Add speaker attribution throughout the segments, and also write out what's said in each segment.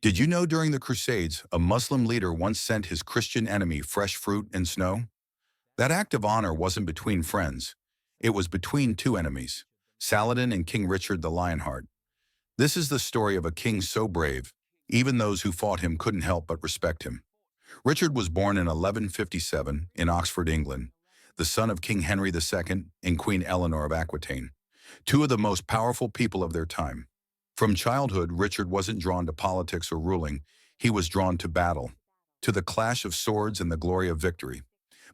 Speaker 1: Did you know during the Crusades, a Muslim leader once sent his Christian enemy fresh fruit and snow? That act of honor wasn't between friends. It was between two enemies, Saladin and King Richard the Lionheart. This is the story of a king so brave, even those who fought him couldn't help but respect him. Richard was born in 1157 in Oxford, England, the son of King Henry II and Queen Eleanor of Aquitaine, two of the most powerful people of their time. From childhood, Richard wasn't drawn to politics or ruling. He was drawn to battle, to the clash of swords and the glory of victory.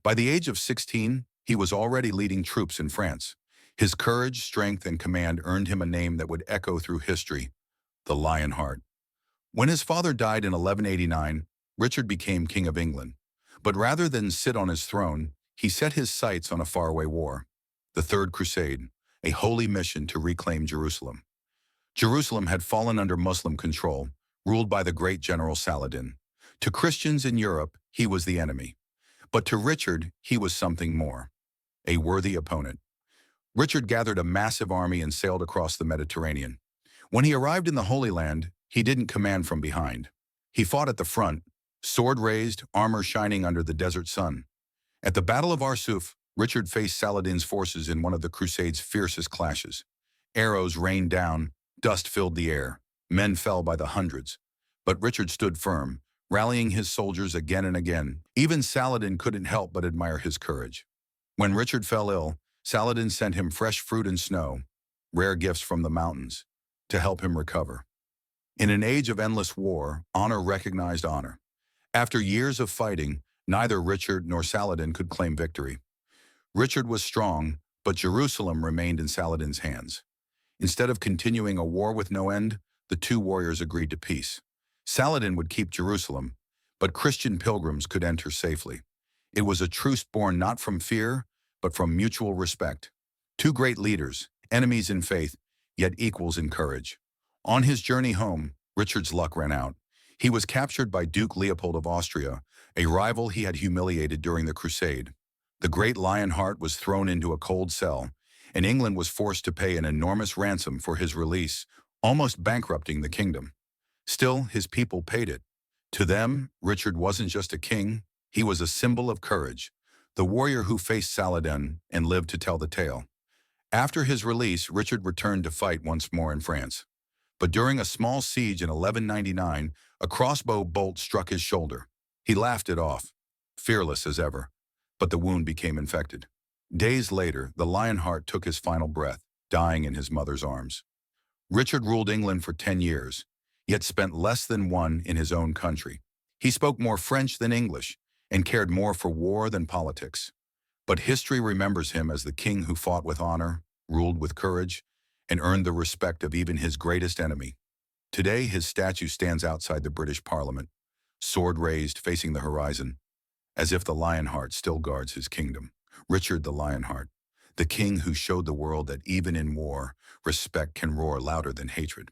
Speaker 1: By the age of 16, he was already leading troops in France. His courage, strength, and command earned him a name that would echo through history, the Lionheart. When his father died in 1189, Richard became King of England. But rather than sit on his throne, he set his sights on a faraway war, the Third Crusade, a holy mission to reclaim Jerusalem. Jerusalem had fallen under Muslim control, ruled by the great general Saladin. To Christians in Europe, he was the enemy. But to Richard, he was something more, a worthy opponent. Richard gathered a massive army and sailed across the Mediterranean. When he arrived in the Holy Land, he didn't command from behind. He fought at the front, sword raised, armor shining under the desert sun. At the Battle of Arsuf, Richard faced Saladin's forces in one of the Crusades' fiercest clashes. Arrows rained down, dust filled the air. Men fell by the hundreds. But Richard stood firm, rallying his soldiers again and again. Even Saladin couldn't help but admire his courage. When Richard fell ill, Saladin sent him fresh fruit and snow, rare gifts from the mountains, to help him recover. In an age of endless war, honor recognized honor. After years of fighting, neither Richard nor Saladin could claim victory. Richard was strong, but Jerusalem remained in Saladin's hands. Instead of continuing a war with no end, the two warriors agreed to peace. Saladin would keep Jerusalem, but Christian pilgrims could enter safely. It was a truce born not from fear, but from mutual respect. Two great leaders, enemies in faith, yet equals in courage. On his journey home, Richard's luck ran out. He was captured by Duke Leopold of Austria, a rival he had humiliated during the Crusade. The great Lionheart was thrown into a cold cell, and England was forced to pay an enormous ransom for his release, almost bankrupting the kingdom. Still, his people paid it. To them, Richard wasn't just a king, he was a symbol of courage, the warrior who faced Saladin and lived to tell the tale. After his release, Richard returned to fight once more in France. But during a small siege in 1199, a crossbow bolt struck his shoulder. He laughed it off, fearless as ever, but the wound became infected. Days later, the Lionheart took his final breath, dying in his mother's arms. Richard ruled England for 10 years, yet spent less than one in his own country. He spoke more French than English and cared more for war than politics. But history remembers him as the king who fought with honor, ruled with courage, and earned the respect of even his greatest enemy. Today, his statue stands outside the British Parliament, sword raised, facing the horizon, as if the Lionheart still guards his kingdom. Richard the Lionheart, the king who showed the world that even in war, respect can roar louder than hatred.